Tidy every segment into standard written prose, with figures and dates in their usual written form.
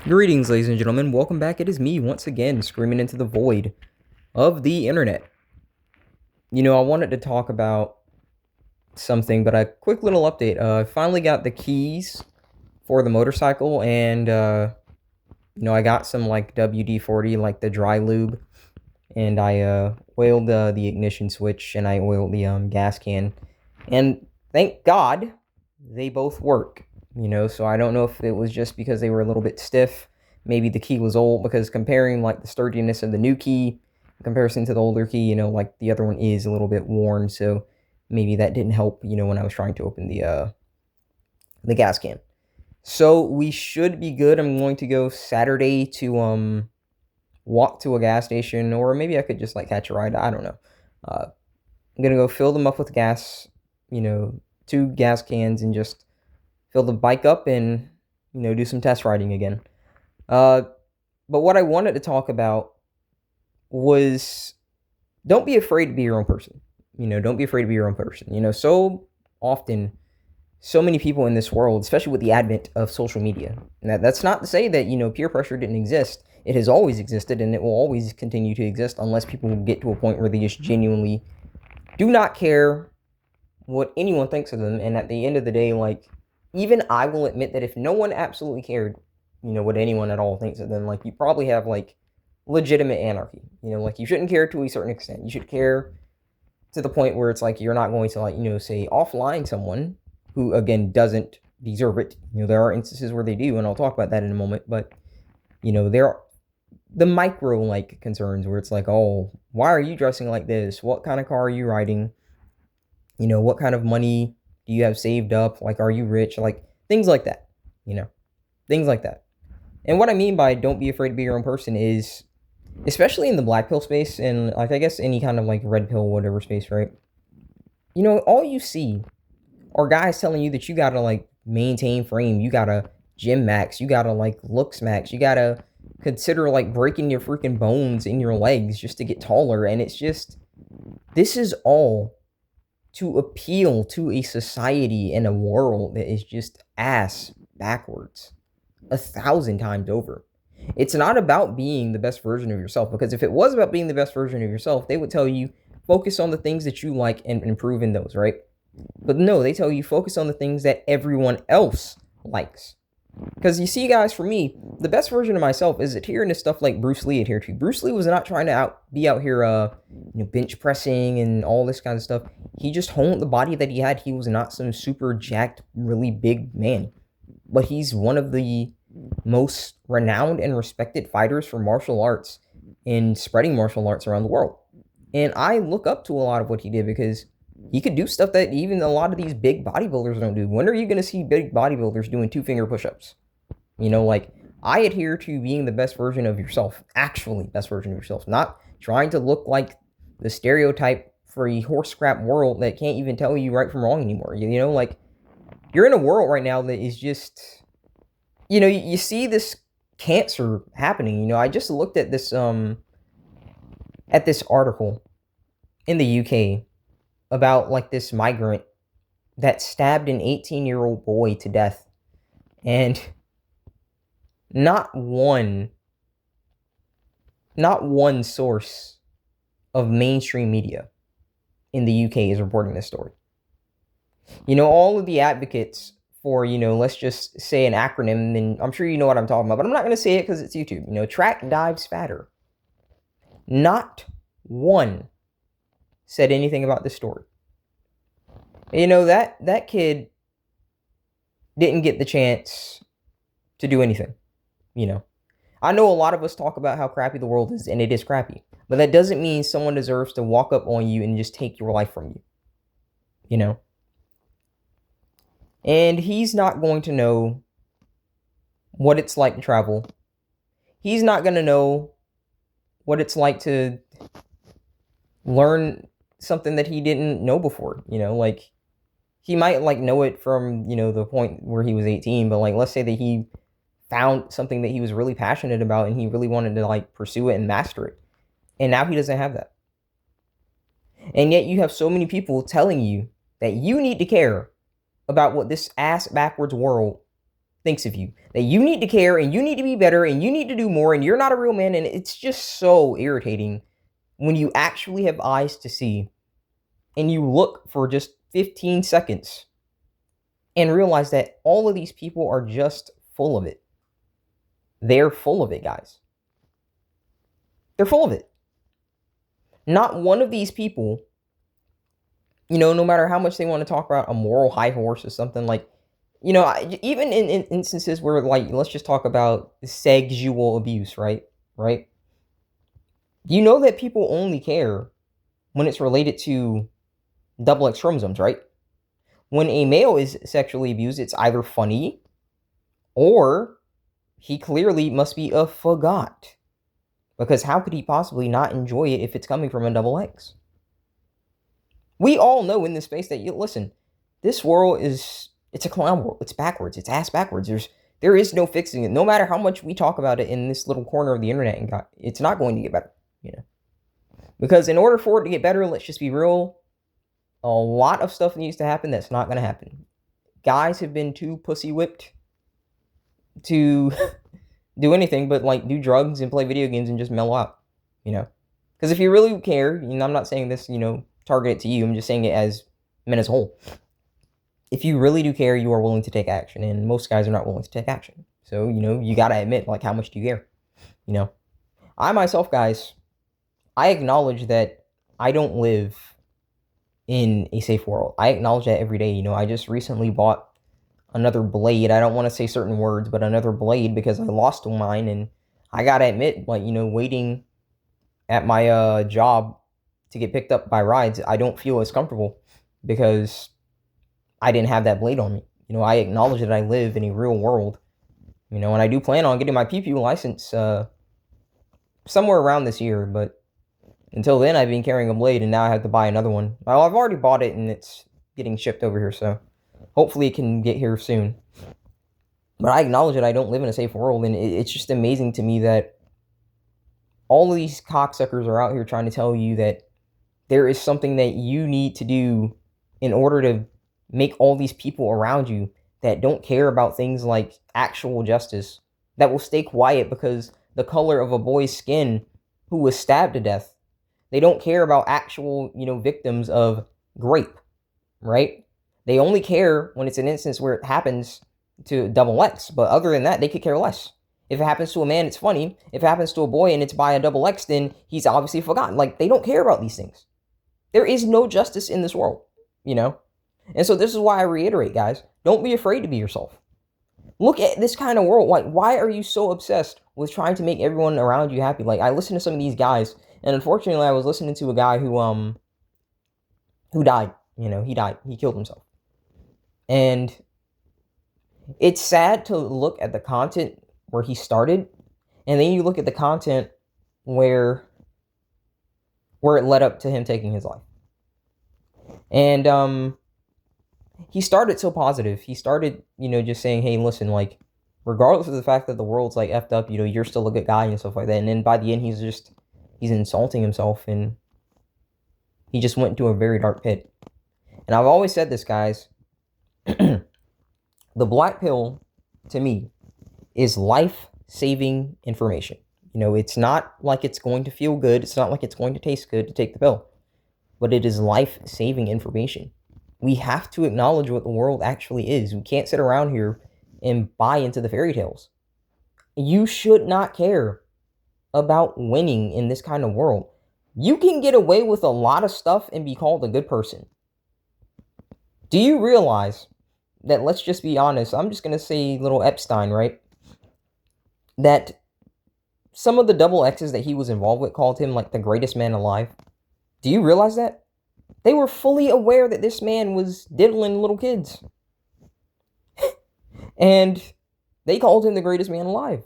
Greetings, ladies and gentlemen. Welcome back. It is me once again, screaming into the void of the internet. I wanted to talk about something, but a quick little update. I finally got the keys for the motorcycle, and I got some like WD-40, like the dry lube, and I oiled the ignition switch, and I oiled the gas can, and thank God they both work. So I don't know if it was just because they were a little bit stiff. Maybe the key was old, because comparing like the sturdiness of the new key in comparison to the older key, like the other one is a little bit worn, so maybe that didn't help, when I was trying to open the gas can. So we should be good. I'm going to go Saturday to walk to a gas station, or maybe I could just like catch a ride. I don't know. I'm gonna go fill them up with gas, you know, 2 gas cans, and just fill the bike up and do some test riding again. Uh, but what I wanted to talk about was, don't be afraid to be your own person. Don't be afraid to be your own person. So often, so many people in this world, especially with the advent of social media. Now, that's not to say that peer pressure didn't exist. It has always existed, and it will always continue to exist unless people get to a point where they just genuinely do not care what anyone thinks of them. And at the end of the day, like, even I will admit that if no one absolutely cared, what anyone at all thinks of them, like, you probably have like legitimate anarchy. Like, you shouldn't care to a certain extent. You should care to the point where it's like you're not going to, like, say, offline someone who again doesn't deserve it. There are instances where they do, and I'll talk about that in a moment. But there are the micro like concerns where it's like, oh, why are you dressing like this? What kind of car are you riding? What kind of money do you have saved up? Like, are you rich? Like, things like that. You know, things like that. And what I mean by don't be afraid to be your own person is, especially in the black pill space, and like I guess any kind of like red pill, whatever space, right? All you see are guys telling you that you gotta like maintain frame, you gotta gym max, you gotta like looks max, you gotta consider like breaking your freaking bones in your legs just to get taller. And it's just, this is all to appeal to a society and a world that is just ass backwards 1,000 times over. It's not about being the best version of yourself, because if it was about being the best version of yourself, they would tell you focus on the things that you like and improve in those, right? But no, they tell you focus on the things that everyone else likes. Because you see, guys, for me, the best version of myself is adhering to stuff like Bruce Lee adhered to. Bruce Lee was not trying to be out here, bench pressing and all this kind of stuff. He just honed the body that he had. He was not some super jacked, really big man, but he's one of the most renowned and respected fighters for martial arts in spreading martial arts around the world. And I look up to a lot of what he did, because he could do stuff that even a lot of these big bodybuilders don't do. When are you going to see big bodybuilders doing 2 finger push-ups? Like, I adhere to being the best version of yourself, actually best version of yourself, not trying to look like the stereotype for a horse crap world that can't even tell you right from wrong anymore. Like, you're in a world right now that is just, you see this cancer happening. I just looked at this article in the UK about like this migrant that stabbed an 18-year-old boy to death. And not one source of mainstream media in the UK is reporting this story. All of the advocates for, let's just say an acronym, and I'm sure you know what I'm talking about, but I'm not going to say it because it's YouTube. Track Dives Fatter. Not one said anything about this story. That kid didn't get the chance to do anything. I know a lot of us talk about how crappy the world is, and it is crappy, but that doesn't mean someone deserves to walk up on you and just take your life from you. And he's not going to know what it's like to travel. He's not going to know what it's like to learn something that he didn't know before. Like, he might like know it from, the point where he was 18, but like, let's say that he found something that he was really passionate about and he really wanted to like pursue it and master it. And now he doesn't have that. And yet you have so many people telling you that you need to care about what this ass backwards world thinks of you. That you need to care and you need to be better and you need to do more and you're not a real man. And it's just so irritating when you actually have eyes to see and you look for just 15 seconds and realize that all of these people are just full of it. They're full of it, guys. They're full of it. Not one of these people, no matter how much they want to talk about a moral high horse or something, like, even in instances where, like, let's just talk about sexual abuse, right? Right? You know that people only care when it's related to double X chromosomes, right? When a male is sexually abused, it's either funny or he clearly must be a fagot. Because how could he possibly not enjoy it if it's coming from a double X? We all know in this space that, listen, this world it's a clown world. It's backwards. It's ass backwards. There is no fixing it. No matter how much we talk about it in this little corner of the internet, it's not going to get better, Because in order for it to get better, let's just be real, a lot of stuff needs to happen that's not going to happen. Guys have been too pussy whipped to do anything but, like, do drugs and play video games and just mellow out, Because if you really care, I'm not saying this, targeted to you, I'm just saying it as men as a whole. If you really do care, you are willing to take action, and most guys are not willing to take action. So, you got to admit, like, how much do you care? I myself, guys, I acknowledge that I don't live in a safe world. I acknowledge that every day. I just recently bought another blade. I don't want to say certain words, but another blade because I lost mine, and I got to admit, like, waiting at my job to get picked up by rides, I don't feel as comfortable because I didn't have that blade on me. I acknowledge that I live in a real world, and I do plan on getting my PPU license somewhere around this year, but until then, I've been carrying a blade, and now I have to buy another one. Well, I've already bought it, and it's getting shipped over here, so hopefully it can get here soon. But I acknowledge that I don't live in a safe world, and it's just amazing to me that all of these cocksuckers are out here trying to tell you that there is something that you need to do in order to make all these people around you that don't care about things like actual justice, that will stay quiet because the color of a boy's skin who was stabbed to death. They don't care about actual, victims of rape, right? They only care when it's an instance where it happens to double X, but other than that, they could care less. If it happens to a man, it's funny. If it happens to a boy and it's by a double X, then he's obviously forgotten. Like, they don't care about these things. There is no justice in this world, And so this is why I reiterate, guys, don't be afraid to be yourself. Look at this kind of world. Like, why are you so obsessed with trying to make everyone around you happy? Like, I listen to some of these guys, and unfortunately, I was listening to a guy who died. He died. He killed himself. And it's sad to look at the content where he started, and then you look at the content where it led up to him taking his life. And he started so positive. He started, just saying, hey, listen, like, regardless of the fact that the world's, like, effed up, you're still a good guy and stuff like that. And then by the end, he's insulting himself, and he just went into a very dark pit. And I've always said this, guys. The black pill, to me, is life-saving information. It's not like it's going to feel good. It's not like it's going to taste good to take the pill. But it is life-saving information. We have to acknowledge what the world actually is. We can't sit around here and buy into the fairy tales. You should not care about winning in this kind of world. You can get away with a lot of stuff and be called a good person. Do you realize that, let's just be honest, I'm just going to say little Epstein, right? That some of the double X's that he was involved with called him, like, the greatest man alive. Do you realize that? They were fully aware that this man was diddling little kids. And they called him the greatest man alive.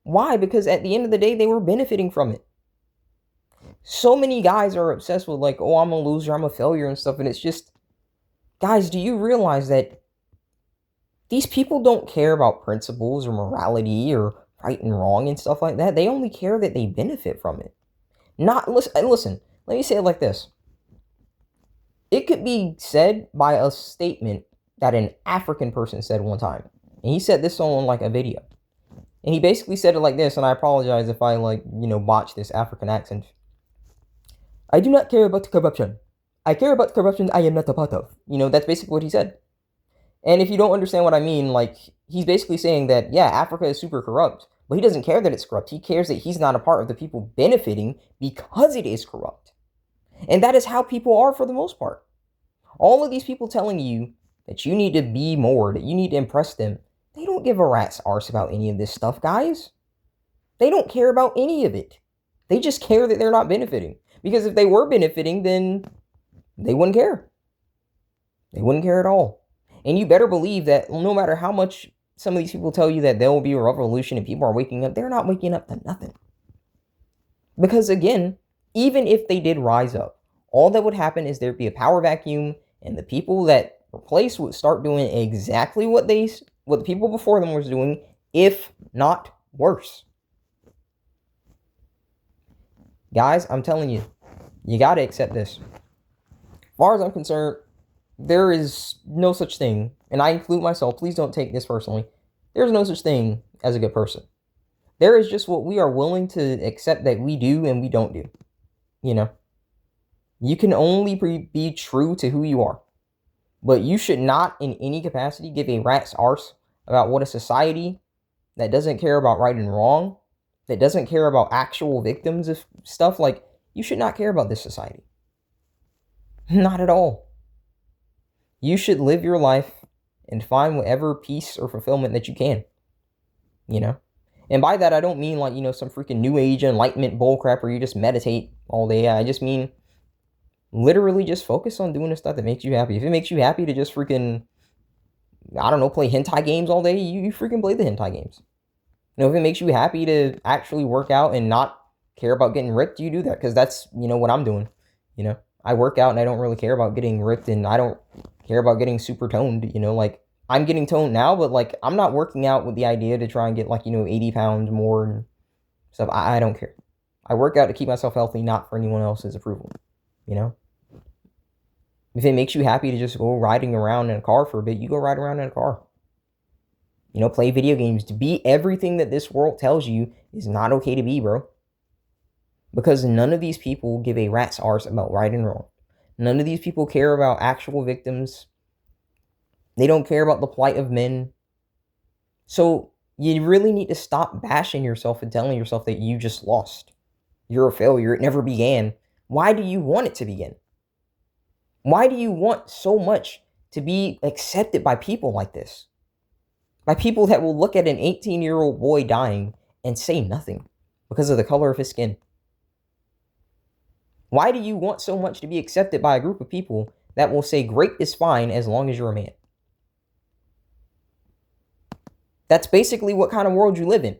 Why? Because at the end of the day, they were benefiting from it. So many guys are obsessed with, like, oh, I'm a loser, I'm a failure and stuff. And it's just, guys, do you realize that these people don't care about principles or morality or right and wrong and stuff like that? They only care that they benefit from it. Listen, let me say it like this. It could be said by a statement that an African person said one time. And he said this on like a video. And he basically said it like this, and I apologize if I botch this African accent. I do not care about corruption. I care about corruption I am not a part of. That's basically what he said. And if you don't understand what I mean, he's basically saying that, yeah, Africa is super corrupt, but he doesn't care that it's corrupt. He cares that he's not a part of the people benefiting because it is corrupt. And that is how people are for the most part. All of these people telling you that you need to be more, that you need to impress them, they don't give a rat's arse about any of this stuff, guys. They don't care about any of it. They just care that they're not benefiting. Because if they were benefiting, then they wouldn't care. They wouldn't care at all. And you better believe that no matter how much some of these people tell you that there will be a revolution and people are waking up, they're not waking up to nothing. Because again, even if they did rise up, all that would happen is there'd be a power vacuum, and the people that replace would start doing exactly what the people before them was doing, if not worse. Guys, I'm telling you, you gotta accept this. As far as I'm concerned, there is no such thing, and I include myself, please don't take this personally, there's no such thing as a good person. There is just what we are willing to accept that we do and we don't do. You can only be true to who you are. But you should not in any capacity give a rat's arse about what a society that doesn't care about right and wrong, that doesn't care about actual victims of stuff, you should not care about this society. Not at all. You should live your life and find whatever peace or fulfillment that you can. And by that, I don't mean some freaking new age enlightenment bullcrap where you just meditate all day. I just mean literally just focus on doing the stuff that makes you happy. If it makes you happy to just freaking, I don't know, play hentai games all day, you freaking play the hentai games. If it makes you happy to actually work out and not care about getting ripped, you do that. Because that's, what I'm doing. I work out and I don't really care about getting ripped, and I don't care about getting super toned, I'm getting toned now, but I'm not working out with the idea to try and get 80 pounds more and stuff. I don't care. I work out to keep myself healthy, not for anyone else's approval. If it makes you happy to just go riding around in a car for a bit, you go ride around in a car. Play video games. To be everything that this world tells you is not okay to be, bro. Because none of these people give a rat's arse about right and wrong. None of these people care about actual victims. They don't care about the plight of men. So you really need to stop bashing yourself and telling yourself that you just lost. You're a failure. It never began. Why do you want it to begin? Why do you want so much to be accepted by people like this? By people that will look at an 18-year-old boy dying and say nothing because of the color of his skin. Why do you want so much to be accepted by a group of people that will say grape is fine as long as you're a man? That's basically what kind of world you live in.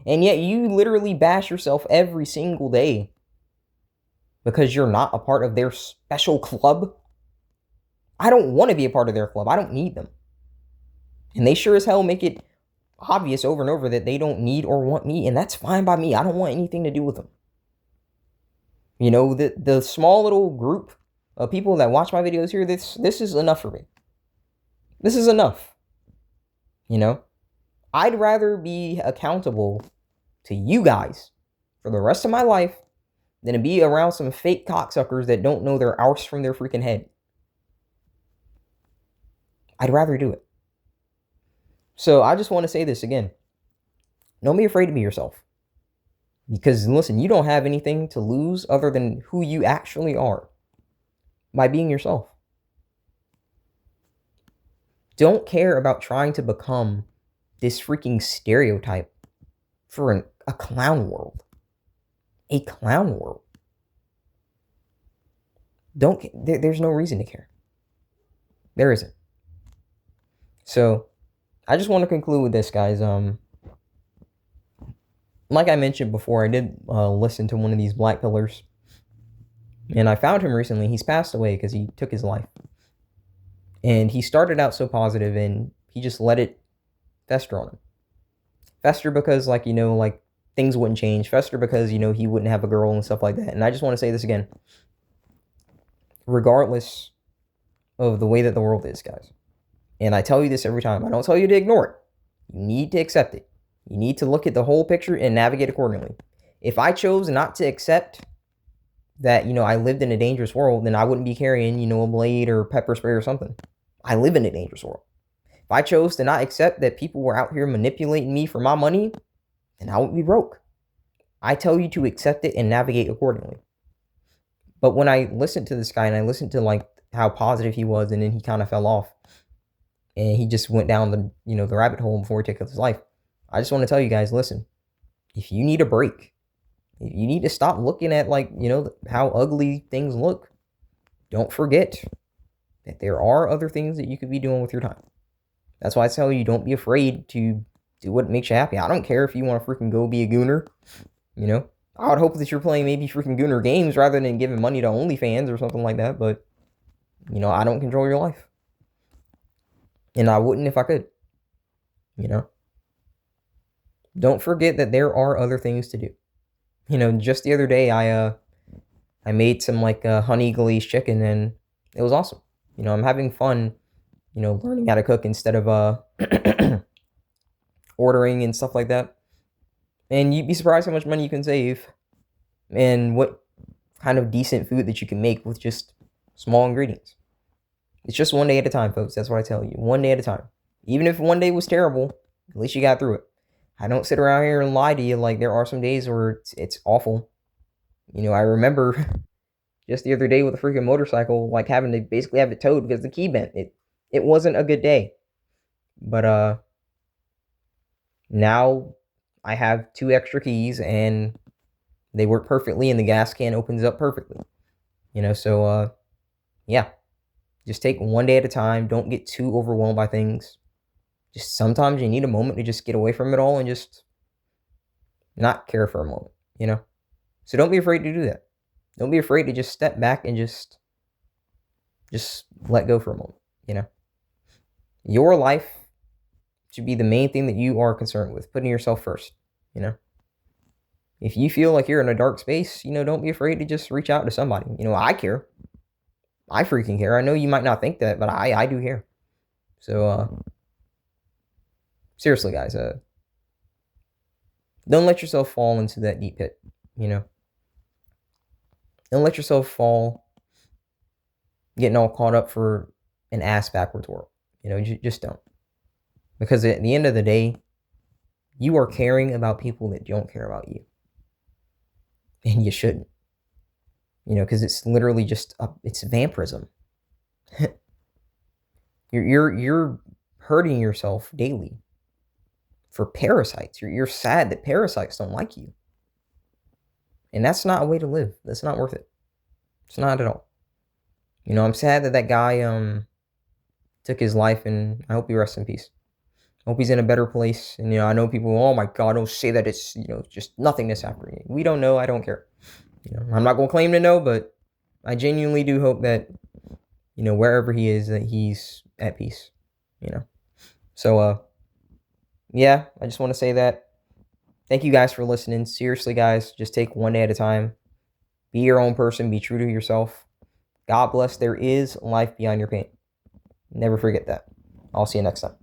And yet you literally bash yourself every single day because you're not a part of their special club. I don't want to be a part of their club. I don't need them. And they sure as hell make it obvious over and over that they don't need or want me, and that's fine by me. I don't want anything to do with them. The small little group of people that watch my videos here, this is enough for me. This is enough. I'd rather be accountable to you guys for the rest of my life than to be around some fake cocksuckers that don't know their arse from their freaking head. I'd rather do it. So I just want to say this again. Don't be afraid to be yourself. Because listen, you don't have anything to lose other than who you actually are by being yourself. Don't care about trying to become this freaking stereotype for a clown world. A clown world. There's no reason to care. There isn't. So, I just want to conclude with this, guys. Like I mentioned before, I did listen to one of these black pillars. And I found him recently. He's passed away because he took his life. And he started out so positive and he just let it fester on him. Fester because, things wouldn't change. Fester because, he wouldn't have a girl and stuff like that. And I just want to say this again. Regardless of the way that the world is, guys, And I tell you this every time. I don't tell you to ignore it. You need to accept it. You need to look at the whole picture and navigate accordingly. If I chose not to accept that, I lived in a dangerous world, then I wouldn't be carrying, a blade or pepper spray or something. I live in a dangerous world. If I chose to not accept that people were out here manipulating me for my money, then I would be broke. I tell you to accept it and navigate accordingly. But when I listened to this guy and I listened to like how positive he was, and then he kind of fell off and he just went down the rabbit hole before he took his life. I just want to tell you guys, listen, if you need a break, if you need to stop looking at how ugly things look, don't forget that there are other things that you could be doing with your time. That's why I tell you, don't be afraid to do what makes you happy. I don't care if you want to freaking go be a gooner, I would hope that you're playing maybe freaking gooner games rather than giving money to OnlyFans or something like that, but, I don't control your life. And I wouldn't if I could, Don't forget that there are other things to do. Just the other day, I made some honey glazed chicken, and it was awesome. I'm having fun, learning how to cook instead of ordering and stuff like that. And you'd be surprised how much money you can save and what kind of decent food that you can make with just small ingredients. It's just one day at a time, folks. That's what I tell you. One day at a time. Even if one day was terrible, at least you got through it. I don't sit around here and lie to you. Like, there are some days where it's awful. I remember just the other day with a freaking motorcycle, like having to basically have it towed because the key bent. It wasn't a good day. But now I have 2 extra keys and they work perfectly and the gas can opens up perfectly. So yeah. Just take one day at a time. Don't get too overwhelmed by things. Just sometimes you need a moment to just get away from it all and just not care for a moment, So don't be afraid to do that. Don't be afraid to just step back and just let go for a moment, Your life should be the main thing that you are concerned with, putting yourself first, If you feel like you're in a dark space, don't be afraid to just reach out to somebody. I care. I freaking care. I know you might not think that, but I do care. So, seriously, guys, don't let yourself fall into that deep pit, Don't let yourself fall getting all caught up for an ass backwards world, just don't. Because at the end of the day, you are caring about people that don't care about you. And you shouldn't. Because it's literally just it's vampirism. You're hurting yourself daily for parasites. You're sad that parasites don't like you, and that's not a way to live. That's not worth it. It's not at all. I'm sad that guy took his life, and I hope he rests in peace. I hope he's in a better place. And I know people, oh my God, don't say that it's just nothingness happening. We don't know. I don't care. I'm not going to claim to know, but I genuinely do hope that, wherever he is, that he's at peace, So, yeah, I just want to say that. Thank you guys for listening. Seriously, guys, just take one day at a time. Be your own person. Be true to yourself. God bless. There is life beyond your pain. Never forget that. I'll see you next time.